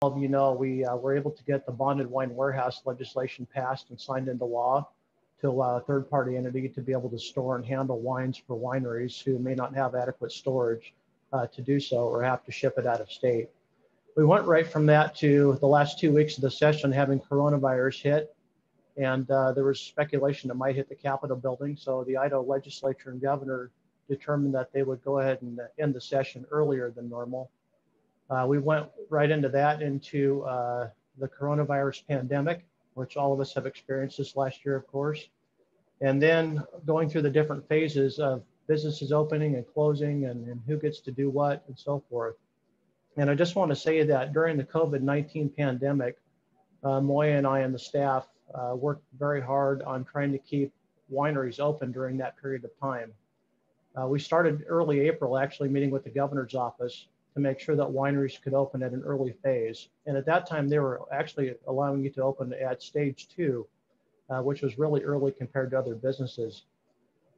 of you know, we were able to get the bonded wine warehouse legislation passed and signed into law to allow a third-party entity to be able to store and handle wines for wineries who may not have adequate storage to do so or have to ship it out of state. We went right from that to the last 2 weeks of the session having coronavirus hit, and there was speculation it might hit the Capitol building. So the Idaho legislature and governor determined that they would go ahead and end the session earlier than normal. We went right into that, into the coronavirus pandemic, which all of us have experienced this last year, of course. And then going through the different phases of businesses opening and closing and who gets to do what and so forth. And I just want to say that during the COVID-19 pandemic, Moya and I and the staff worked very hard on trying to keep wineries open during that period of time. We started early April actually meeting with the governor's office to make sure that wineries could open at an early phase. And at that time, they were actually allowing you to open at stage 2, which was really early compared to other businesses.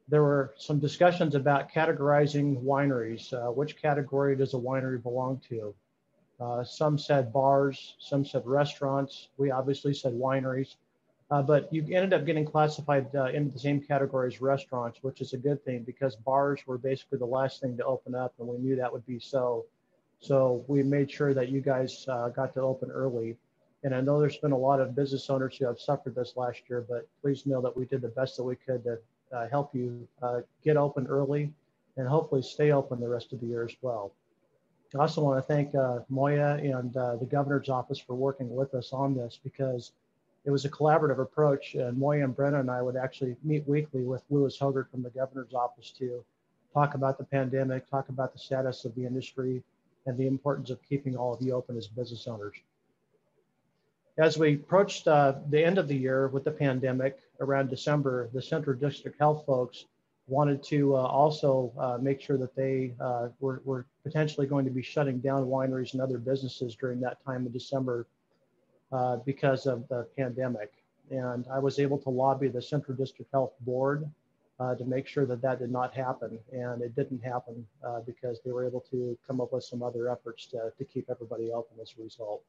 There were some discussions about categorizing wineries. Which category does a winery belong to? Some said bars, some said restaurants. We obviously said wineries, but you ended up getting classified into the same category as restaurants, which is a good thing because bars were basically the last thing to open up, and we knew that would be so. So we made sure that you guys got to open early. And I know there's been a lot of business owners who have suffered this last year, but please know that we did the best that we could to help you get open early and hopefully stay open the rest of the year as well. I also want to thank Moya and the governor's office for working with us on this because it was a collaborative approach. And Moya and Brenna and I would actually meet weekly with Louis Hogert from the governor's office to talk about the pandemic, talk about the status of the industry, and the importance of keeping all of you open as business owners. As we approached the end of the year with the pandemic around December, the Central District Health folks wanted to also make sure that they were potentially going to be shutting down wineries and other businesses during that time of December because of the pandemic. And I was able to lobby the Central District Health Board to make sure that that did not happen. And it didn't happen because they were able to come up with some other efforts to keep everybody open as a result.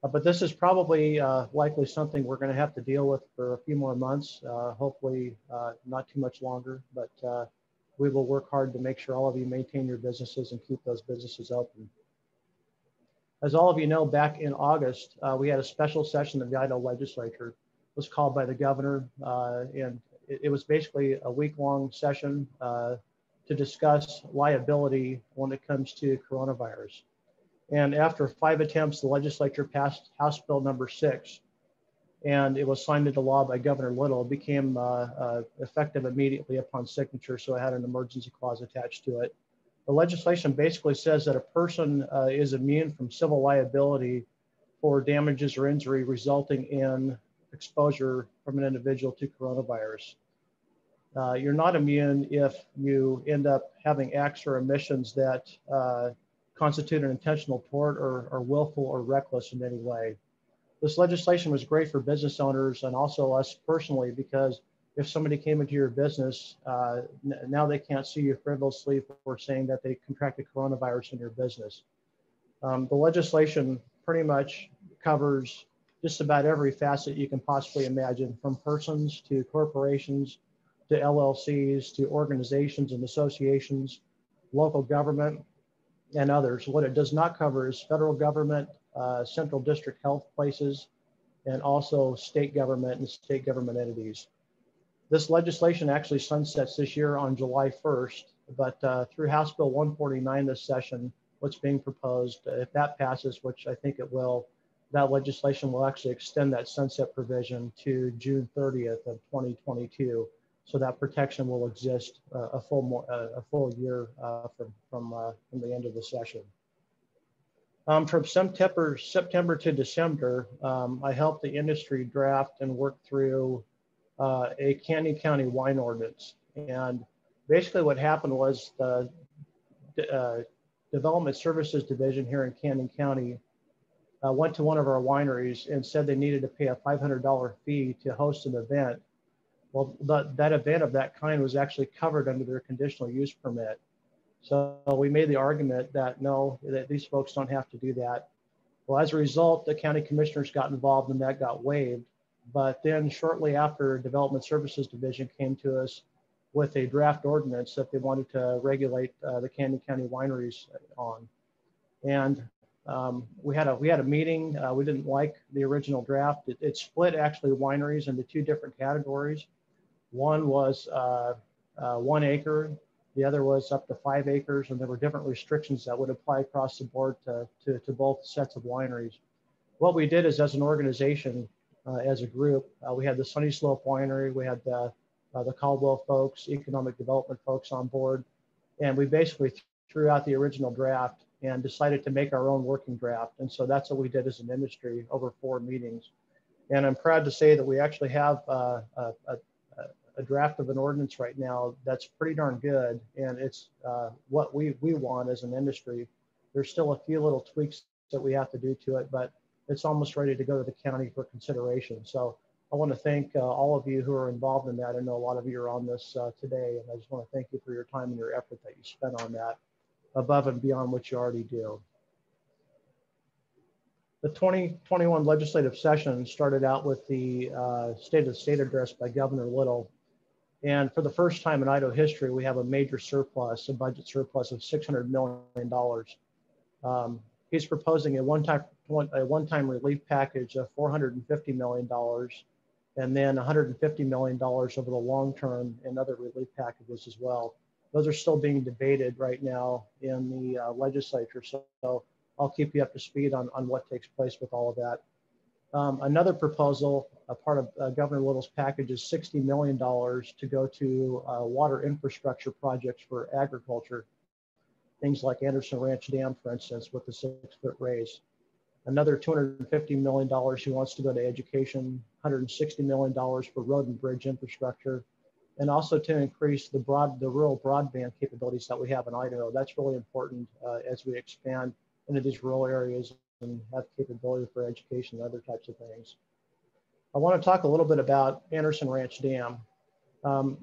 But this is probably likely something we're going to have to deal with for a few more months, hopefully not too much longer, but we will work hard to make sure all of you maintain your businesses and keep those businesses open. As all of you know, back in August, we had a special session of the Idaho legislature. It was called by the governor, and it was basically a week-long session to discuss liability when it comes to coronavirus. And after 5 attempts, the legislature passed House Bill number 6, and it was signed into law by Governor Little. It became effective immediately upon signature, so it had an emergency clause attached to it. The legislation basically says that a person is immune from civil liability for damages or injury resulting in exposure from an individual to coronavirus. You're not immune if you end up having acts or omissions that constitute an intentional tort or willful or reckless in any way. This legislation was great for business owners and also us personally, because if somebody came into your business, now they can't sue you frivolously for saying that they contracted coronavirus in your business. The legislation pretty much covers just about every facet you can possibly imagine, from persons to corporations to LLCs to organizations and associations, local government, and others. What it does not cover is federal government, central district health places, and also state government and state government entities. This legislation actually sunsets this year on July 1st, but through House Bill 149 this session, what's being proposed, if that passes, which I think it will, that legislation will actually extend that sunset provision to June 30th of 2022. So that protection will exist a full year from the end of the session. From September to December, I helped the industry draft and work through a Canyon County wine ordinance. And basically what happened was the Development Services Division here in Canyon County went to one of our wineries and said they needed to pay a $500 fee to host an event. Well, that event of that kind was actually covered under their conditional use permit. So we made the argument that no, that these folks don't have to do that. Well, as a result, the county commissioners got involved and that got waived. But then shortly after, Development Services Division came to us with a draft ordinance that they wanted to regulate the Canyon County wineries on. And we had a meeting. We didn't like the original draft. It split actually wineries into two different categories. One was 1 acre. The other was up to 5 acres, and there were different restrictions that would apply across the board to both sets of wineries. What we did is, as an organization, as a group, we had the Sunny Slope Winery, we had the Caldwell folks, economic development folks on board, and we basically threw out the original draft and decided to make our own working draft. And so that's what we did as an industry over 4 meetings. And I'm proud to say that we actually have a draft of an ordinance right now that's pretty darn good, and it's what we want as an industry. There's still a few little tweaks that we have to do to it, but it's almost ready to go to the county for consideration. So I want to thank all of you who are involved in that. I know a lot of you are on this today, and I just want to thank you for your time and your effort that you spent on that, above and beyond what you already do. The 2021 legislative session started out with the State of the State address by Governor Little. And for the first time in Idaho history, we have a major surplus, a budget surplus of $600 million. He's proposing a one-time relief package of $450 million, and then $150 million over the long term and other relief packages as well. Those are still being debated right now in the legislature, so I'll keep you up to speed on what takes place with all of that. Another proposal, a part of Governor Little's package, is $60 million to go to water infrastructure projects for agriculture, things like Anderson Ranch Dam, for instance, with the 6-foot raise. Another $250 million he wants to go to education, $160 million for road and bridge infrastructure, and also to increase the rural broadband capabilities that we have in Idaho. That's really important as we expand into these rural areas and have capability for education and other types of things. I want to talk a little bit about Anderson Ranch Dam.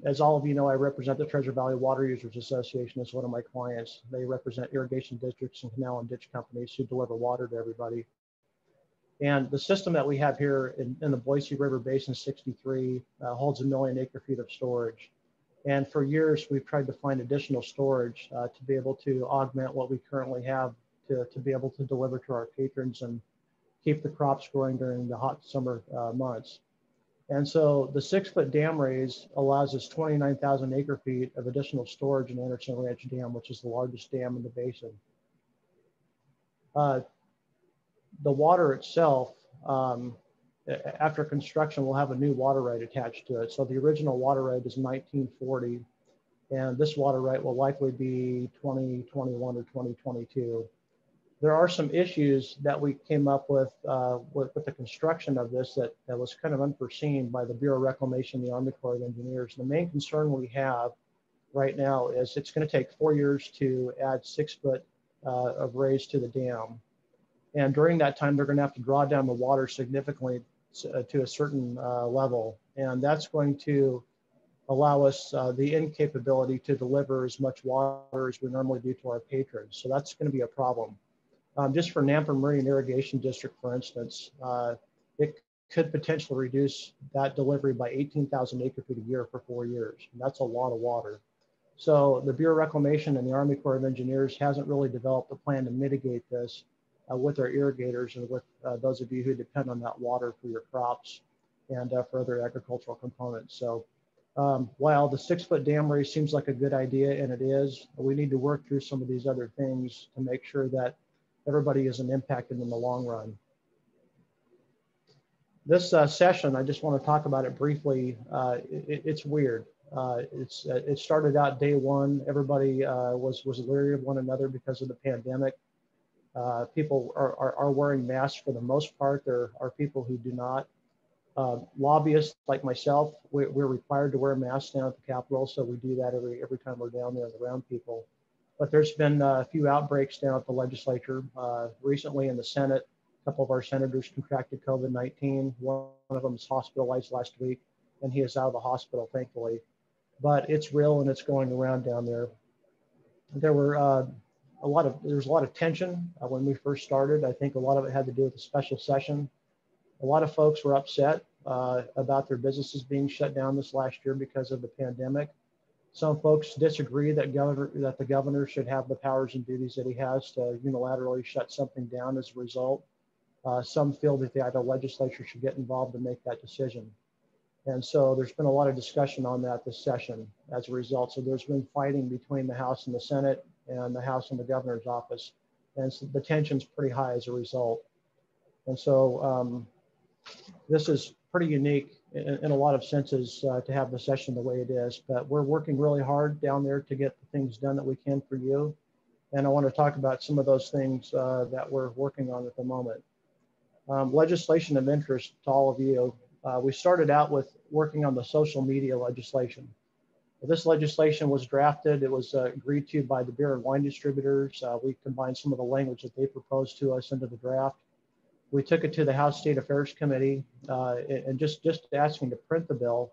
As all of you know, I represent the Treasure Valley Water Users Association as one of my clients. They represent irrigation districts and canal and ditch companies who deliver water to everybody. And the system that we have here in the Boise River Basin 63 holds 1 million acre-feet of storage. And for years, we've tried to find additional storage to be able to augment what we currently have to be able to deliver to our patrons and keep the crops growing during the hot summer months. And so the 6-foot dam raise allows us 29,000 acre-feet of additional storage in Anderson Ranch Dam, which is the largest dam in the basin. The water itself, after construction, will have a new water right attached to it. So the original water right is 1940, and this water right will likely be 2021 or 2022. There are some issues that we came up with the construction of this that was kind of unforeseen by the Bureau of Reclamation, the Army Corps of Engineers. The main concern we have right now is it's going to take 4 years to add 6 foot of raise to the dam. And during that time, they're going to have to draw down the water significantly to a certain level. And that's going to allow us the incapability to deliver as much water as we normally do to our patrons. So that's going to be a problem. Just for Nampa Meridian Irrigation District, for instance, it could potentially reduce that delivery by 18,000 acre-feet a year for 4 years. And that's a lot of water. So the Bureau of Reclamation and the Army Corps of Engineers hasn't really developed a plan to mitigate this with our irrigators and with those of you who depend on that water for your crops and for other agricultural components. So while the 6-foot dam raise seems like a good idea, and it is, we need to work through some of these other things to make sure that everybody isn't impacted in the long run. This session, I just want to talk about it briefly. It's weird. It started out day one. Everybody was leery of one another because of the pandemic. People are wearing masks for the most part. There are people who do not. Lobbyists like myself, we're required to wear masks down at the Capitol, so we do that every time we're down there and around people. But there's been a few outbreaks down at the legislature. Recently in the Senate, a couple of our senators contracted COVID-19. One of them is hospitalized last week, and he is out of the hospital, thankfully. But it's real and it's going around down there. There were there's a lot of tension when we first started. I think a lot of it had to do with the special session. A lot of folks were upset about their businesses being shut down this last year because of the pandemic. Some folks disagree that the governor should have the powers and duties that he has to unilaterally shut something down as a result. Some feel that the Idaho legislature should get involved and make that decision. And so there's been a lot of discussion on that this session as a result. So there's been fighting between the House and the Senate and the House and the governor's office. And so the tension's pretty high as a result. And so this is pretty unique in a lot of senses to have the session the way it is, but we're working really hard down there to get the things done that we can for you. And I want to talk about some of those things that we're working on at the moment. Legislation of interest to all of you. We started out with working on the social media legislation. This legislation was drafted. It was agreed to by the beer and wine distributors. We combined some of the language that they proposed to us into the draft. We took it to the House State Affairs Committee and just asking to print the bill.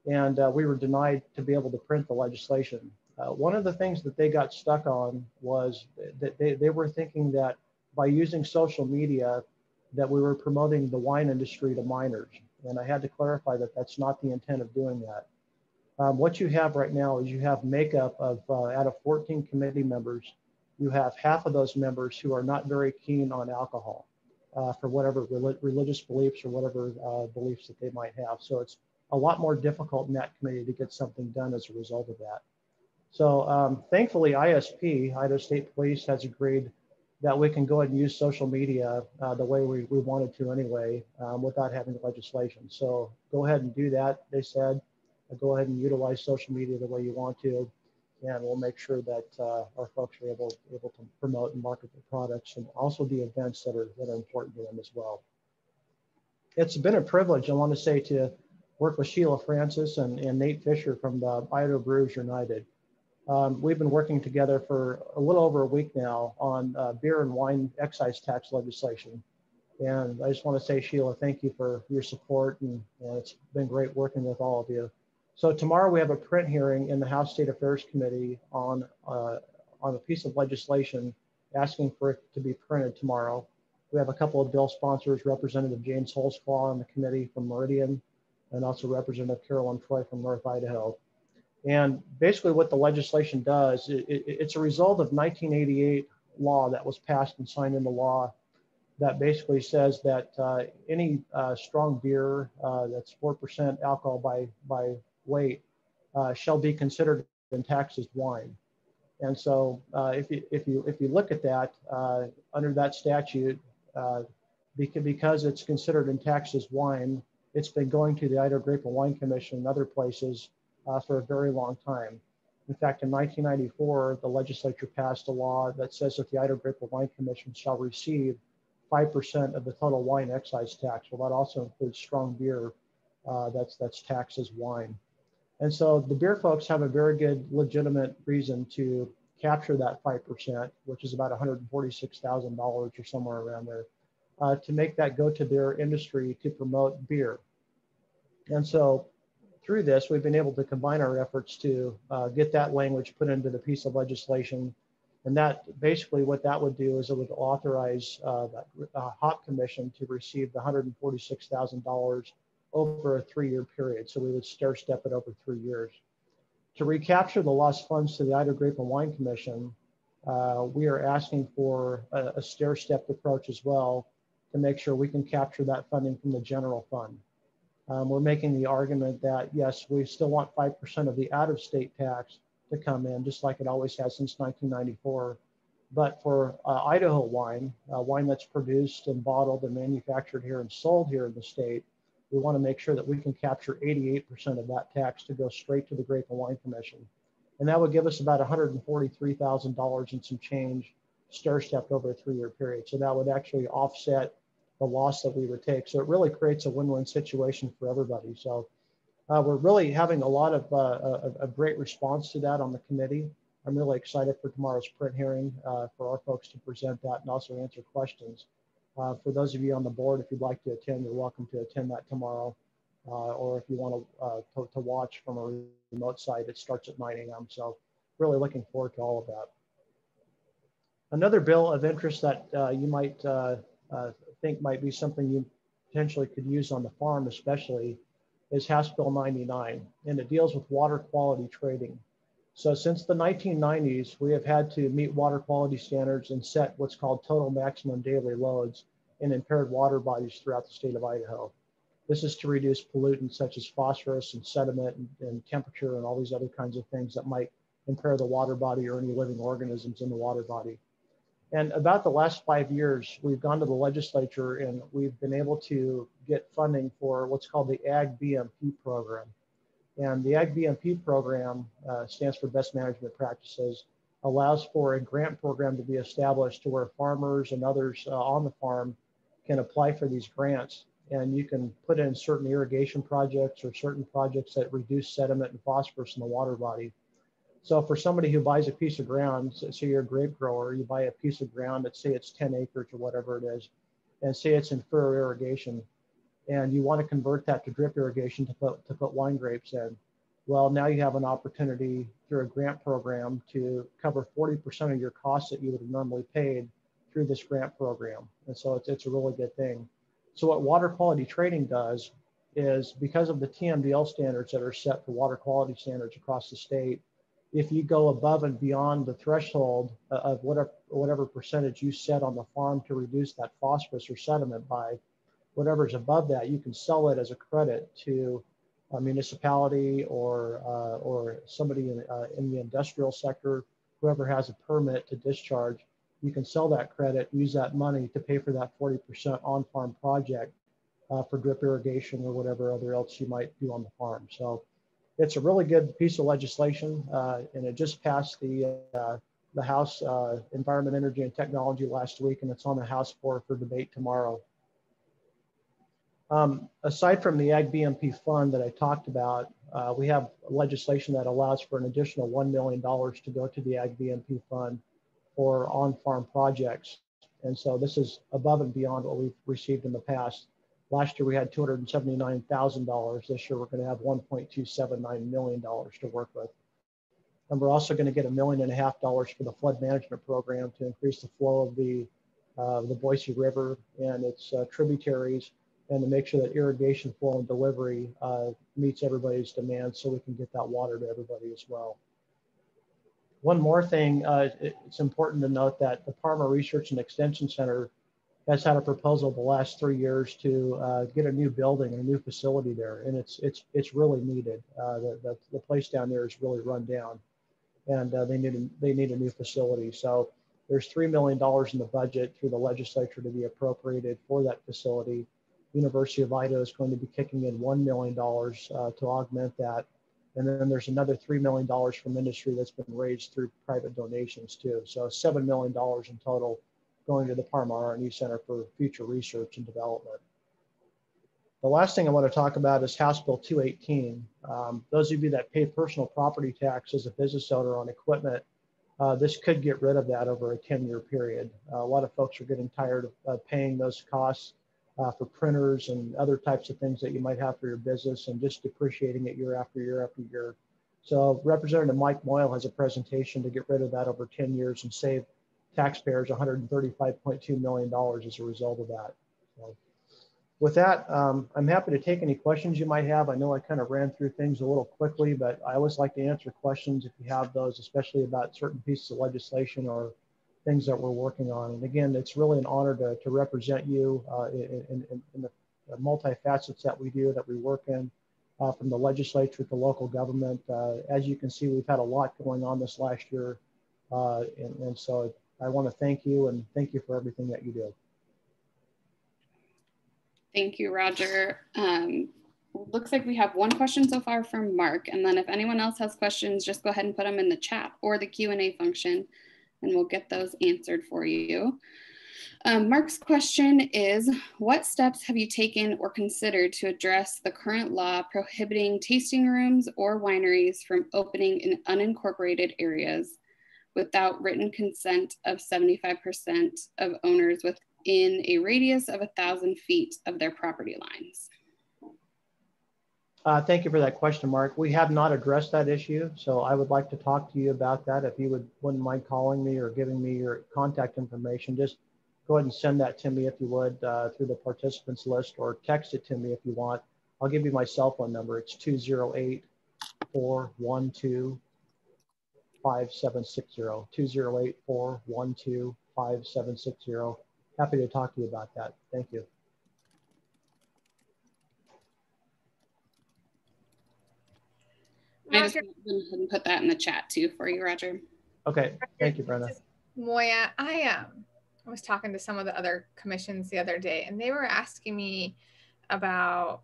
And we were denied to be able to print the legislation. One of the things that they got stuck on was that they were thinking that by using social media, that we were promoting the wine industry to minors. And I had to clarify that that's not the intent of doing that. What you have right now is you have makeup of, out of 14 committee members, you have half of those members who are not very keen on alcohol for whatever religious beliefs or whatever beliefs that they might have. So it's a lot more difficult in that committee to get something done as a result of that. So thankfully, ISP, Idaho State Police, has agreed that we can go ahead and use social media the way we wanted to anyway, without having legislation. So go ahead and do that, they said. Go ahead and utilize social media the way you want to, and we'll make sure that our folks are able to promote and market their products and also the events that are important to them as well. It's been a privilege, I want to say, to work with Sheila Francis and Nate Fisher from the Idaho Brewers United. We've been working together for a little over a week now on beer and wine excise tax legislation. And I just want to say, Sheila, thank you for your support, and it's been great working with all of you. So tomorrow we have a print hearing in the House State Affairs Committee on a piece of legislation asking for it to be printed tomorrow. We have a couple of bill sponsors, Representative James Holzclaw on the committee from Meridian, and also Representative Carolyn Troy from North Idaho. And basically what the legislation does, it's a result of 1988 law that was passed and signed into law that basically says that any strong beer that's 4% alcohol by weight shall be considered and taxed as wine. And so if you look at that under that statute, because it's considered and taxed as wine, it's been going to the Idaho Grape and Wine Commission and other places for a very long time. In fact, in 1994, the legislature passed a law that says that the Idaho Grape and Wine Commission shall receive 5% of the total wine excise tax. Well, that also includes strong beer that's taxed as wine. And so the beer folks have a very good legitimate reason to capture that 5%, which is about $146,000 or somewhere around there, to make that go to their industry to promote beer. And so through this, we've been able to combine our efforts to get that language put into the piece of legislation. And that basically what that would do is it would authorize the Hop Commission to receive the $146,000 over a 3-year period. So we would stair step it over 3 years. To recapture the lost funds to the Idaho Grape and Wine Commission, we are asking for a stair step approach as well to make sure we can capture that funding from the general fund. We're making the argument that, yes, we still want 5% of the out-of-state tax to come in, just like it always has since 1994. But for Idaho wine, wine that's produced and bottled and manufactured here and sold here in the state, we want to make sure that we can capture 88% of that tax to go straight to the Grape and Wine Commission. And that would give us about $143,000 and some change stair-stepped over a 3-year period. So that would actually offset the loss that we would take. So it really creates a win-win situation for everybody. So we're really having a lot of great response to that on the committee. I'm really excited for tomorrow's print hearing for our folks to present that and also answer questions. For those of you on the board, if you'd like to attend, you're welcome to attend that tomorrow. Or if you want to watch from a remote site, it starts at 9 a.m. So really looking forward to all of that. Another bill of interest that you might think might be something you potentially could use on the farm especially is House Bill 99, and it deals with water quality trading. So since the 1990s, we have had to meet water quality standards and set what's called total maximum daily loads in impaired water bodies throughout the state of Idaho. This is to reduce pollutants such as phosphorus and sediment and temperature and all these other kinds of things that might impair the water body or any living organisms in the water body. And about the last 5 years, we've gone to the legislature and we've been able to get funding for what's called the Ag BMP program. And the Ag BMP program stands for Best Management Practices, allows for a grant program to be established to where farmers and others on the farm can apply for these grants. And you can put in certain irrigation projects or certain projects that reduce sediment and phosphorus in the water body. So for somebody who buys a piece of ground, say you're a grape grower, you buy a piece of ground, let's say it's 10 acres or whatever it is, and say it's in furrow irrigation, and you want to convert that to drip irrigation to put wine grapes in. Well, now you have an opportunity through a grant program to cover 40% of your costs that you would have normally paid through this grant program. And so it's a really good thing. So what water quality trading does is, because of the TMDL standards that are set for water quality standards across the state, if you go above and beyond the threshold of whatever percentage you set on the farm to reduce that phosphorus or sediment by, whatever's above that, you can sell it as a credit to a municipality or somebody in the industrial sector, whoever has a permit to discharge. You can sell that credit, use that money to pay for that 40% on-farm project for drip irrigation or whatever other else you might do on the farm. So it's a really good piece of legislation, and it just passed the House Environment, Energy, and Technology last week, and it's on the House floor for debate tomorrow. Aside from the Ag BMP fund that I talked about, we have legislation that allows for an additional $1 million to go to the Ag BMP fund for on-farm projects. And so this is above and beyond what we've received in the past. Last year we had $279,000. This year we're going to have $1.279 million to work with. And we're also going to get $1.5 million for the flood management program to increase the flow of the Boise River and its tributaries, and to make sure that irrigation flow and delivery meets everybody's demands so we can get that water to everybody as well. One more thing, it's important to note that the Parma Research and Extension Center has had a proposal the last 3 years to get a new building, a new facility there, and it's really needed. The place down there is really run down, and they need a new facility. So there's $3 million in the budget through the legislature to be appropriated for that facility. University of Idaho is going to be kicking in $1 million to augment that. And then there's another $3 million from industry that's been raised through private donations too. So $7 million in total going to the Parma R&E Center for future research and development. The last thing I want to talk about is House Bill 218. Those of you that pay personal property tax as a business owner on equipment, this could get rid of that over a 10-year period. A lot of folks are getting tired of paying those costs for printers and other types of things that you might have for your business and just depreciating it year after year after year. So Representative Mike Moyle has a presentation to get rid of that over 10 years and save taxpayers $135.2 million as a result of that. So with that, I'm happy to take any questions you might have. I know I kind of ran through things a little quickly, but I always like to answer questions if you have those, especially about certain pieces of legislation or things that we're working on. And again, it's really an honor to represent you in the multifacets that we do, that we work in, from the legislature to local government. As you can see, we've had a lot going on this last year. And so I want to thank you, and thank you for everything that you do. Thank you, Roger. Looks like we have one question so far from Mark. And then if anyone else has questions, just go ahead and put them in the chat or the Q&A function, and we'll get those answered for you. Mark's question is, what steps have you taken or considered to address the current law prohibiting tasting rooms or wineries from opening in unincorporated areas without written consent of 75% of owners within a radius of 1,000 feet of their property lines? Thank you for that question, Mark. We have not addressed that issue, so I would like to talk to you about that. If you wouldn't mind calling me or giving me your contact information, just go ahead and send that to me if you would through the participants list, or text it to me if you want. I'll give you my cell phone number. It's 208-412-5760. 208-412-5760. Happy to talk to you about that. Thank you. I just went ahead and put that in the chat too for you, Roger. Okay, thank you, Brenda. Moya, I was talking to some of the other commissions the other day, and they were asking me about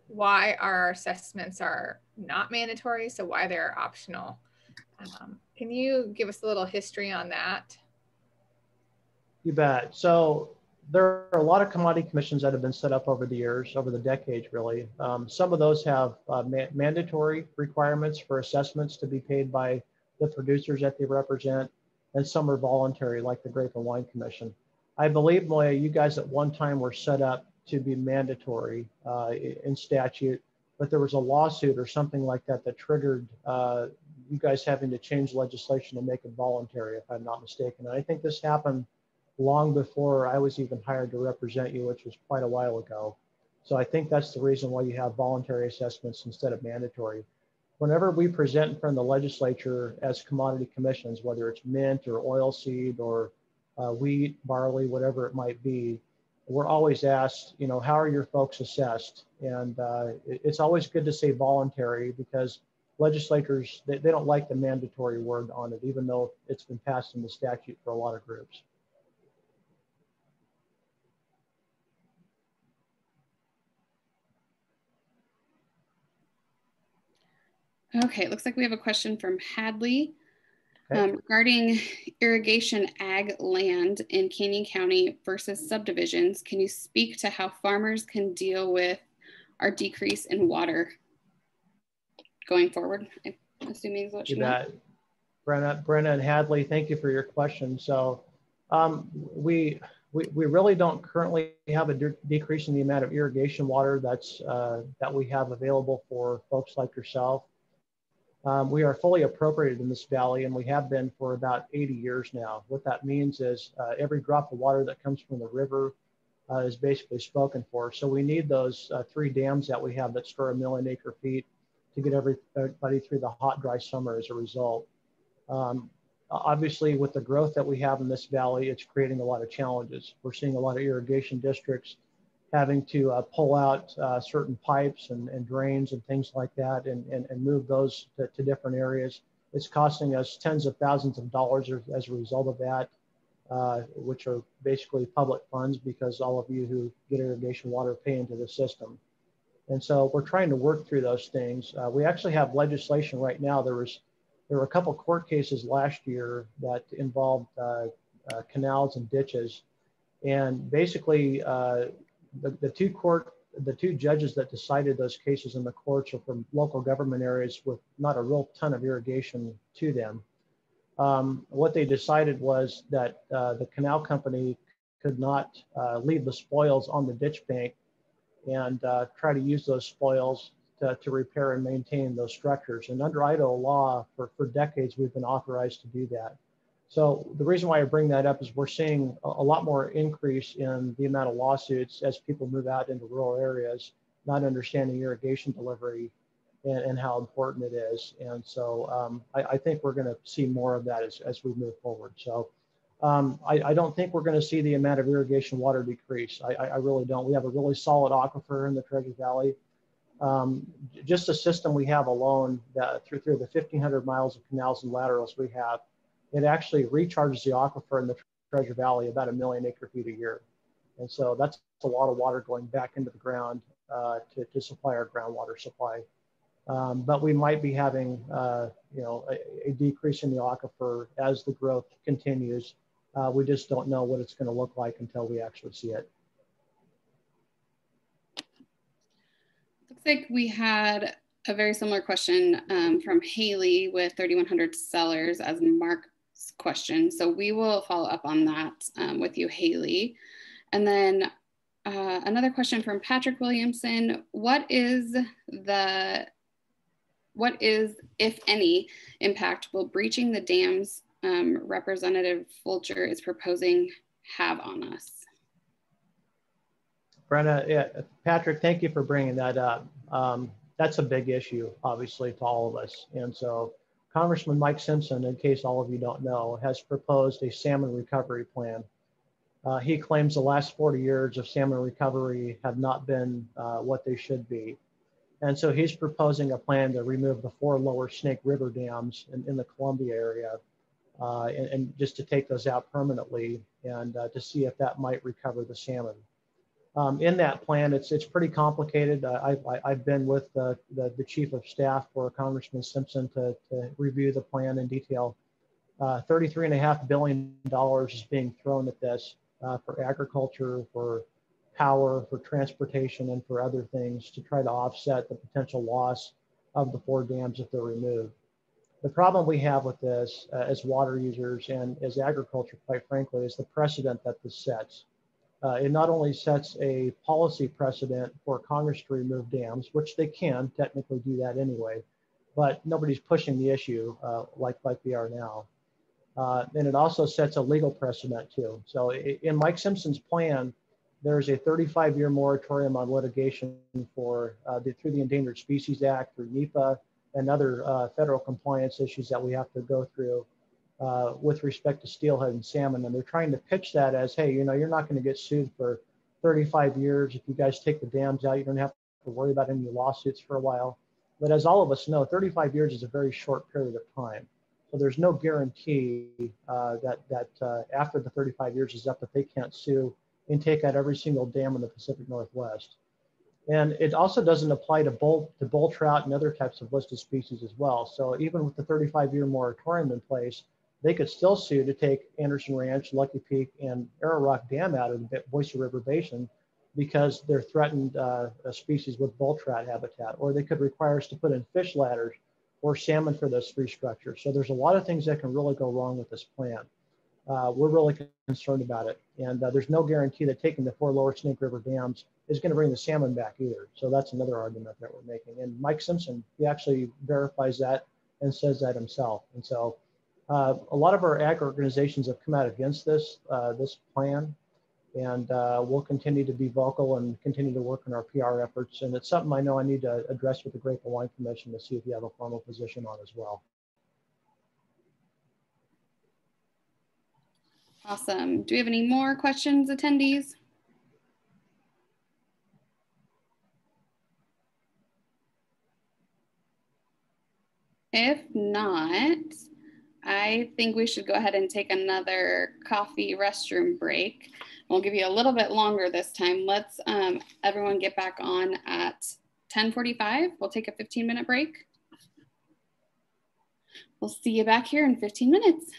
why our assessments are not mandatory, so why they're optional. Can you give us a little history on that? You bet. So there are a lot of commodity commissions that have been set up over the years, over the decades, really. Some of those have mandatory requirements for assessments to be paid by the producers that they represent, and some are voluntary, like the Grape and Wine Commission. I believe, Moya, you guys at one time were set up to be mandatory in statute, but there was a lawsuit or something like that that triggered you guys having to change legislation to make it voluntary, if I'm not mistaken. And I think this happened long before I was even hired to represent you, which was quite a while ago. So I think that's the reason why you have voluntary assessments instead of mandatory. Whenever we present in front of the legislature as commodity commissions, whether it's mint or oilseed or wheat, barley, whatever it might be, we're always asked, you know, how are your folks assessed? And it's always good to say voluntary, because legislators, they don't like the mandatory word on it, even though it's been passed in the statute for a lot of groups. Okay, it looks like we have a question from Hadley. Okay. Regarding irrigation ag land in Canyon County versus subdivisions, can you speak to how farmers can deal with our decrease in water going forward? I'm assuming is what you she meant. Brenna and Hadley, thank you for your question. So we really don't currently have a decrease in the amount of irrigation water that we have available for folks like yourself. We are fully appropriated in this valley, and we have been for about 80 years now. What that means is every drop of water that comes from the river is basically spoken for. So we need those 3 dams that we have that store 1 million acre feet to get everybody through the hot, dry summer as a result. Obviously, with the growth that we have in this valley, it's creating a lot of challenges. We're seeing a lot of irrigation districts having to pull out certain pipes and drains and things like that and move those to different areas. It's costing us tens of thousands of dollars as a result of that, which are basically public funds, because all of you who get irrigation water pay into the system. And so we're trying to work through those things. We actually have legislation right now. There were a couple court cases last year that involved canals and ditches. And basically, the two judges that decided those cases in the courts are from local government areas with not a real ton of irrigation to them. What they decided was that the canal company could not leave the spoils on the ditch bank and try to use those spoils to repair and maintain those structures. And under Idaho law, for decades, we've been authorized to do that. So the reason why I bring that up is we're seeing a lot more increase in the amount of lawsuits as people move out into rural areas, not understanding irrigation delivery and how important it is. And so I think we're going to see more of that as we move forward. So I don't think we're going to see the amount of irrigation water decrease. I really don't. We have a really solid aquifer in the Treasure Valley. Just the system we have alone, through the 1,500 miles of canals and laterals we have, it actually recharges the aquifer in the Treasure Valley about 1 million acre feet a year. And so that's a lot of water going back into the ground to supply our groundwater supply. But we might be having a decrease in the aquifer as the growth continues. We just don't know what it's going to look like until we actually see it. Looks like we had a very similar question from Haley with 3,100 sellers as Mark's question. So we will follow up on that with you, Haley. And then Another question from Patrick Williamson. What is, if any, impact will breaching the dams Representative Fulcher is proposing have on us? Brenna, yeah, Patrick, thank you for bringing that up. That's a big issue, obviously, to all of us. And so Congressman Mike Simpson, in case all of you don't know, has proposed a salmon recovery plan. He claims the last 40 years of salmon recovery have not been what they should be. And so he's proposing a plan to remove the 4 lower Snake River dams in the Columbia area and just to take those out permanently and to see if that might recover the salmon. In that plan, it's pretty complicated. I've been with the chief of staff for Congressman Simpson to review the plan in detail. $33.5 billion is being thrown at this for agriculture, for power, for transportation, and for other things to try to offset the potential loss of the 4 dams if they're removed. The problem we have with this as water users and as agriculture, quite frankly, is the precedent that this sets. It not only sets a policy precedent for Congress to remove dams, which they can technically do that anyway, but nobody's pushing the issue like we are now. And it also sets a legal precedent too. So in Mike Simpson's plan, there's a 35-year moratorium on litigation for through the Endangered Species Act, through NEPA, and other federal compliance issues that we have to go through with respect to steelhead and salmon. And they're trying to pitch that as, hey, you know, you're not going to get sued for 35 years. If you guys take the dams out, you don't have to worry about any lawsuits for a while. But as all of us know, 35 years is a very short period of time. So there's no guarantee that after the 35 years is up that they can't sue and take out every single dam in the Pacific Northwest. And it also doesn't apply to bull trout and other types of listed species as well. So even with the 35-year moratorium in place, they could still sue to take Anderson Ranch, Lucky Peak, and Arrow Rock Dam out of the Boise River Basin because they're threatened species with bull trout habitat, or they could require us to put in fish ladders or salmon for those 3 structures. So there's a lot of things that can really go wrong with this plan. We're really concerned about it. And there's no guarantee that taking the 4 lower Snake River dams is going to bring the salmon back either. So that's another argument that we're making. And Mike Simpson, he actually verifies that and says that himself. And so a lot of our ag organizations have come out against this plan. And we'll continue to be vocal and continue to work on our PR efforts. And it's something I know I need to address with the Idaho Wine Commission to see if you have a formal position on as well. Awesome. Do we have any more questions, attendees? If not, I think we should go ahead and take another coffee restroom break. We'll give you a little bit longer this time. Let's everyone get back on at 10:45. We'll take a 15-minute break. We'll see you back here in 15 minutes.